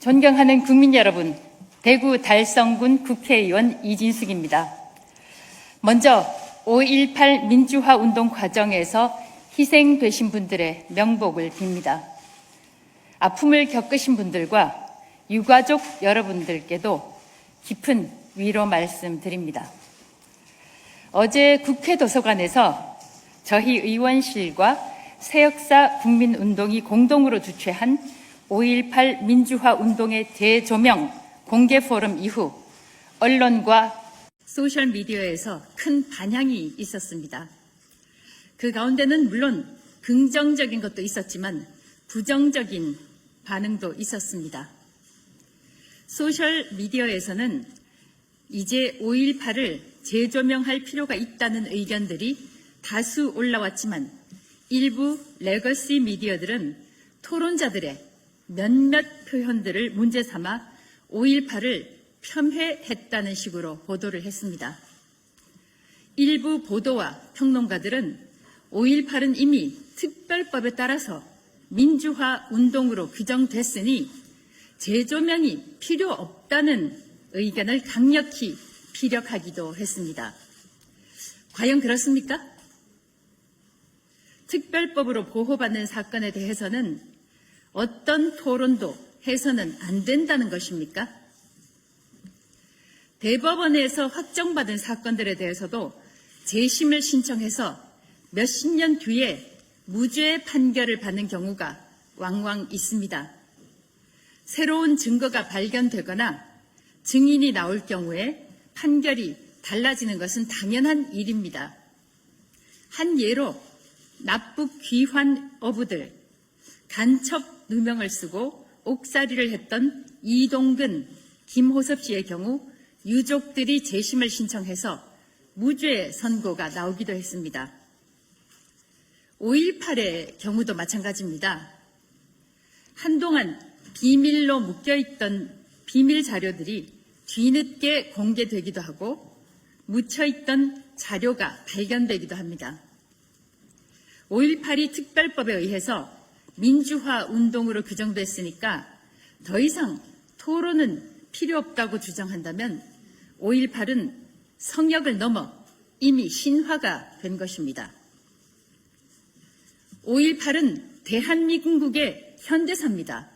존경하는 국민 여러분, 대구 달성군 국회의원 이진숙입니다. 먼저 5.18 민주화 운동 과정에서 희생되신 분들의 명복을 빕니다. 아픔을 겪으신 분들과 유가족 여러분들께도 깊은 위로 말씀드립니다. 어제 국회 도서관에서 저희 의원실과 새역사 국민운동이 공동으로 주최한 5.18 민주화 운동의 대조명 공개 포럼 이후 언론과 소셜미디어에서 큰 반향이 있었습니다. 그 가운데는 물론 긍정적인 것도 있었지만 부정적인 반응도 있었습니다. 소셜미디어에서는 이제 5.18을 재조명할 필요가 있다는 의견들이 다수 올라왔지만 일부 레거시 미디어들은 토론자들의 몇몇 표현들을 문제 삼아 5.18을 폄훼했다는 식으로 보도를 했습니다. 일부 보도와 평론가들은 5.18은 이미 특별법에 따라서 민주화 운동으로 규정됐으니 재조명이 필요 없다는 의견을 강력히 피력하기도 했습니다. 과연 그렇습니까? 특별법으로 보호받는 사건에 대해서는 어떤 토론도 해서는 안 된다는 것입니까? 대법원에서 확정받은 사건들에 대해서도 재심을 신청해서 몇십 년 뒤에 무죄 판결을 받는 경우가 왕왕 있습니다. 새로운 증거가 발견되거나 증인이 나올 경우에 판결이 달라지는 것은 당연한 일입니다. 한 예로 납북 귀환 어부들, 간첩 누명을 쓰고 옥살이를 했던 이동근, 김호섭 씨의 경우 유족들이 재심을 신청해서 무죄 선고가 나오기도 했습니다. 5.18의 경우도 마찬가지입니다. 한동안 비밀로 묶여있던 비밀 자료들이 뒤늦게 공개되기도 하고 묻혀있던 자료가 발견되기도 합니다. 5.18이 특별법에 의해서 민주화 운동으로 규정됐으니까 더 이상 토론은 필요 없다고 주장한다면 5.18은 성역을 넘어 이미 신화가 된 것입니다. 5.18은 대한민국의 현대사입니다.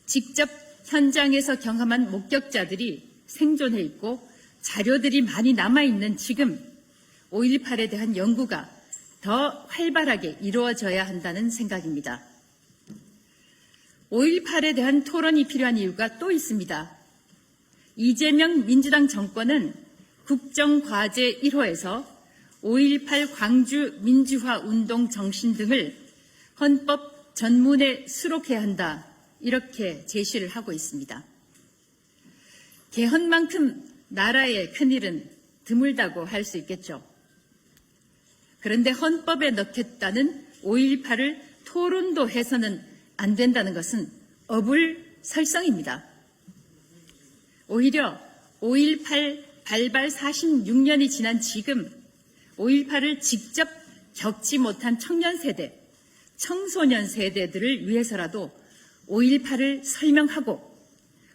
직접 현장에서 경험한 목격자들이 생존해 있고 자료들이 많이 남아있는 지금 5.18에 대한 연구가 더 활발하게 이루어져야 한다는 생각입니다. 5.18에 대한 토론이 필요한 이유가 또 있습니다. 이재명 민주당 정권은 국정과제 1호에서 5.18 광주 민주화 운동 정신 등을 헌법 전문에 수록해야 한다, 이렇게 제시를 하고 있습니다. 개헌만큼 나라의 큰일은 드물다고 할 수 있겠죠. 그런데 헌법에 넣겠다는 5.18을 토론도 해서는 안 된다는 것은 어불설성입니다. 오히려 5.18 발발 46년이 지난 지금 5.18을 직접 겪지 못한 청년 세대, 청소년 세대들을 위해서라도 5.18을 설명하고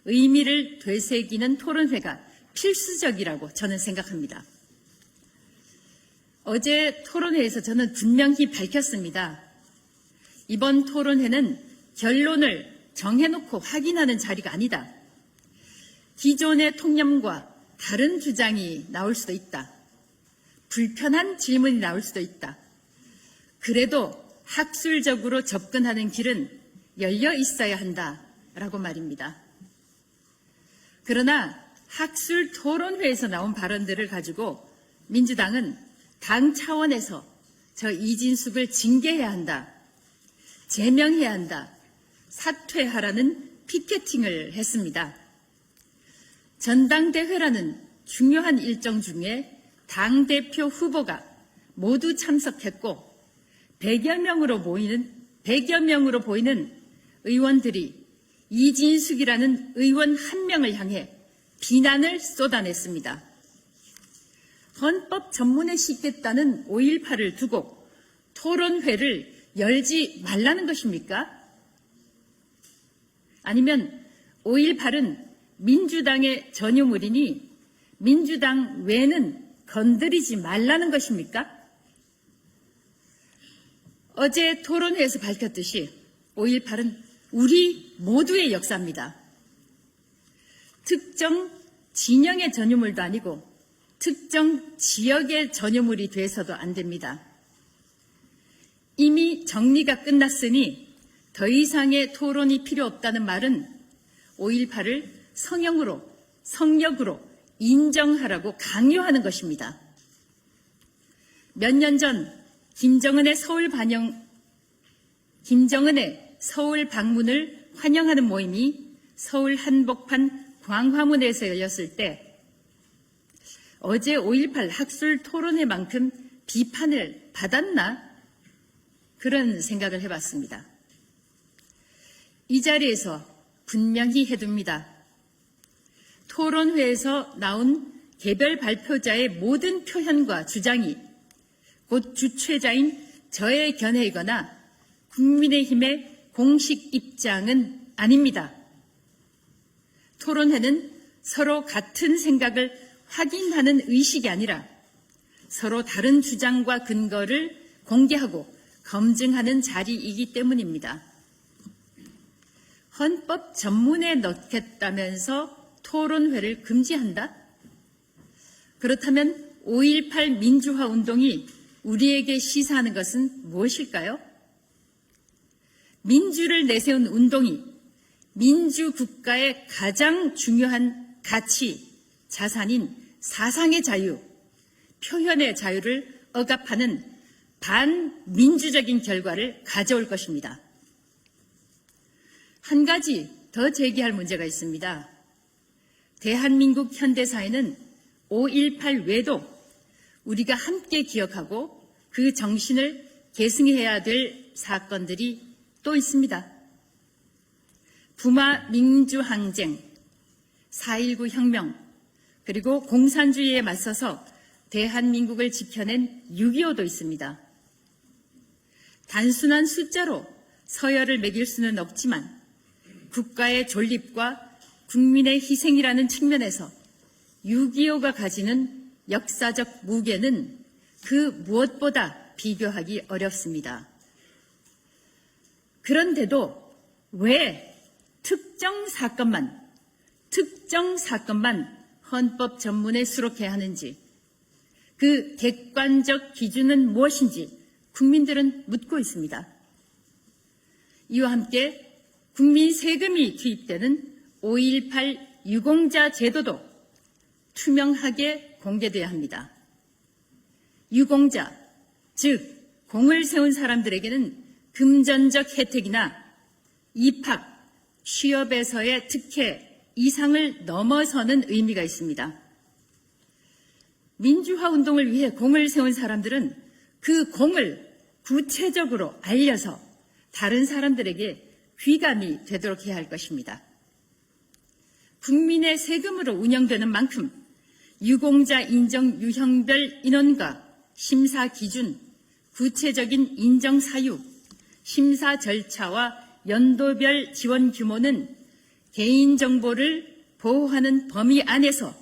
의미를 되새기는 토론회가 필수적이라고 저는 생각합니다. 어제 토론회에서 저는 분명히 밝혔습니다. 이번 토론회는 결론을 정해놓고 확인하는 자리가 아니다. 기존의 통념과 다른 주장이 나올 수도 있다. 불편한 질문이 나올 수도 있다. 그래도 학술적으로 접근하는 길은 열려 있어야 한다라고 말입니다. 그러나 학술 토론회에서 나온 발언들을 가지고 민주당은 당 차원에서 저 이진숙을 징계해야 한다, 제명해야 한다, 사퇴하라는 피켓팅을 했습니다. 전당대회라는 중요한 일정 중에 당대표 후보가 모두 참석했고 100여 명으로 보이는 의원들이 이진숙이라는 의원 한 명을 향해 비난을 쏟아냈습니다. 헌법 전문에 싣겠다는 5.18을 두고 토론회를 열지 말라는 것입니까? 아니면 5.18은 민주당의 전유물이니 민주당 외는 건드리지 말라는 것입니까? 어제 토론회에서 밝혔듯이 5.18은 우리 모두의 역사입니다. 특정 진영의 전유물도 아니고 특정 지역의 전유물이 돼서도 안 됩니다. 이미 정리가 끝났으니 더 이상의 토론이 필요 없다는 말은 5.18을 성역으로 인정하라고 강요하는 것입니다. 몇 년 전 김정은의 서울 방문을 환영하는 모임이 서울 한복판 광화문에서 열렸을 때 어제 5.18 학술 토론회만큼 비판을 받았나? 그런 생각을 해봤습니다. 이 자리에서 분명히 해둡니다. 토론회에서 나온 개별 발표자의 모든 표현과 주장이 곧 주최자인 저의 견해이거나 국민의힘의 공식 입장은 아닙니다. 토론회는 서로 같은 생각을 확인하는 의식이 아니라 서로 다른 주장과 근거를 공개하고 검증하는 자리이기 때문입니다. 헌법 전문에 넣겠다면서 토론회를 금지한다? 그렇다면 5.18 민주화 운동이 우리에게 시사하는 것은 무엇일까요? 민주를 내세운 운동이 민주국가의 가장 중요한 가치, 자산인 사상의 자유, 표현의 자유를 억압하는 반민주적인 결과를 가져올 것입니다. 한 가지 더 제기할 문제가 있습니다. 대한민국 현대사에는 5.18 외에도 우리가 함께 기억하고 그 정신을 계승해야 될 사건들이 또 있습니다. 부마 민주항쟁, 4.19 혁명, 그리고 공산주의에 맞서서 대한민국을 지켜낸 6.25도 있습니다. 단순한 숫자로 서열을 매길 수는 없지만 국가의 존립과 국민의 희생이라는 측면에서 6.25가 가지는 역사적 무게는 그 무엇보다 비교하기 어렵습니다. 그런데도 왜 특정 사건만 헌법 전문에 수록해야 하는지, 그 객관적 기준은 무엇인지 국민들은 묻고 있습니다. 이와 함께 국민 세금이 투입되는 5.18 유공자 제도도 투명하게 공개돼야 합니다. 유공자, 즉 공을 세운 사람들에게는 금전적 혜택이나 입학, 취업에서의 특혜 이상을 넘어서는 의미가 있습니다. 민주화 운동을 위해 공을 세운 사람들은 그 공을 구체적으로 알려서 다른 사람들에게 귀감이 되도록 해야 할 것입니다. 국민의 세금으로 운영되는 만큼 유공자 인정 유형별 인원과 심사 기준, 구체적인 인정 사유, 심사 절차와 연도별 지원 규모는 개인정보를 보호하는 범위 안에서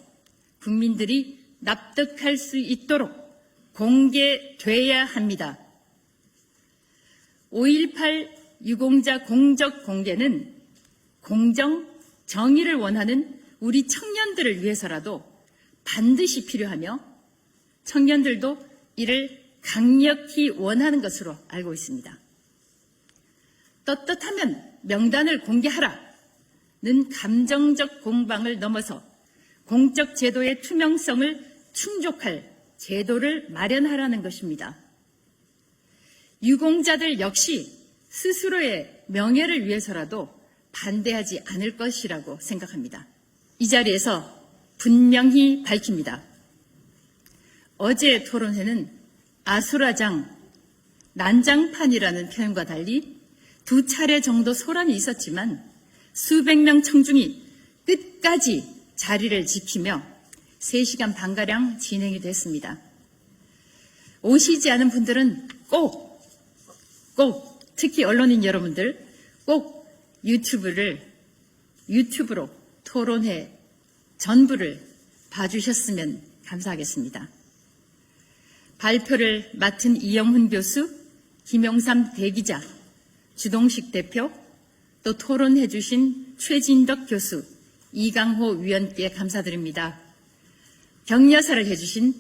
국민들이 납득할 수 있도록 공개돼야 합니다. 5.18 유공자 공적 공개는 공정, 정의를 원하는 우리 청년들을 위해서라도 반드시 필요하며 청년들도 이를 강력히 원하는 것으로 알고 있습니다. 떳떳하면 명단을 공개하라는 감정적 공방을 넘어서 공적 제도의 투명성을 충족할 제도를 마련하라는 것입니다. 유공자들 역시 스스로의 명예를 위해서라도 반대하지 않을 것이라고 생각합니다. 이 자리에서 분명히 밝힙니다. 어제 토론회는 아수라장, 난장판이라는 표현과 달리 2차례 정도 소란이 있었지만 수백 명 청중이 끝까지 자리를 지키며 3시간 반가량 진행이 됐습니다. 오시지 않은 분들은 꼭 특히 언론인 여러분들 꼭 유튜브를 유튜브로 토론회 전부를 봐주셨으면 감사하겠습니다. 발표를 맡은 이영훈 교수, 김용삼 대기자, 주동식 대표, 또 토론해 주신 최진덕 교수, 이강호 위원께 감사드립니다. 격려사를 해주신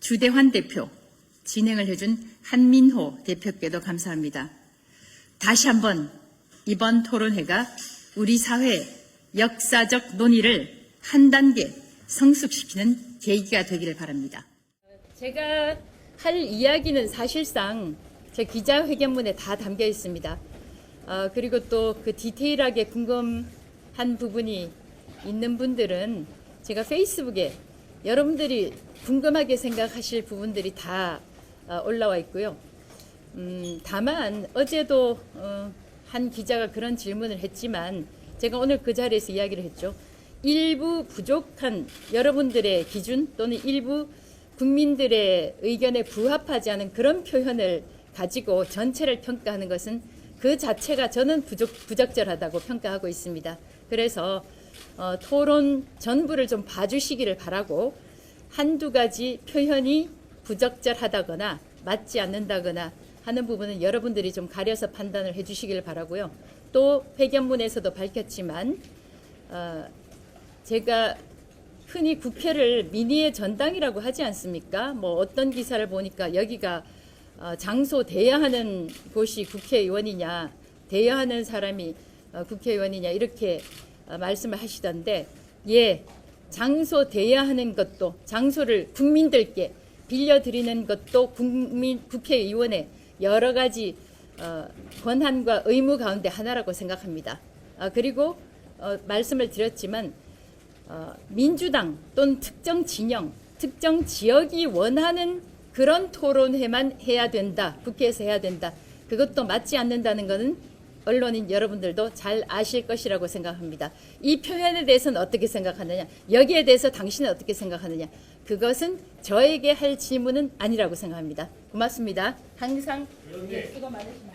주대환 대표, 진행을 해준 한민호 대표께도 감사합니다. 다시 한번 이번 토론회가 우리 사회의 역사적 논의를 한 단계 성숙시키는 계기가 되기를 바랍니다. 제가 할 이야기는 사실상 제 기자회견문에 다 담겨 있습니다. 그리고 또 그 디테일하게 궁금한 부분이 있는 분들은 제가 페이스북에 여러분들이 궁금하게 생각하실 부분들이 다 올라와 있고요. 다만 어제도 한 기자가 그런 질문을 했지만 제가 오늘 그 자리에서 이야기를 했죠. 일부 부족한 여러분들의 기준 또는 일부 국민들의 의견에 부합하지 않은 그런 표현을 가지고 전체를 평가하는 것은 그 자체가 저는 부적절하다고 평가하고 있습니다. 그래서 토론 전부를 좀 봐주시기를 바라고 한두 가지 표현이 부적절하다거나 맞지 않는다거나 하는 부분은 여러분들이 좀 가려서 판단을 해주시길 바라고요. 또 회견문에서도 밝혔지만 제가 흔히 국회를 민의의 전당이라고 하지 않습니까? 뭐 어떤 기사를 보니까 여기가 장소 대여하는 곳이 국회의원이냐, 대여하는 사람이 국회의원이냐 이렇게 말씀을 하시던데, 예, 장소 대여하는 것도, 장소를 국민들께 빌려드리는 것도 국회의원의 여러 가지 권한과 의무 가운데 하나라고 생각합니다. 그리고 말씀을 드렸지만 민주당 또는 특정 진영, 특정 지역이 원하는 그런 토론회만 해야 된다, 국회에서 해야 된다. 그것도 맞지 않는다는 것은 언론인 여러분들도 잘 아실 것이라고 생각합니다. 이 표현에 대해서는 어떻게 생각하느냐, 여기에 대해서 당신은 어떻게 생각하느냐, 그것은 저에게 할 질문은 아니라고 생각합니다. 고맙습니다. 항상 수고 많으십니다.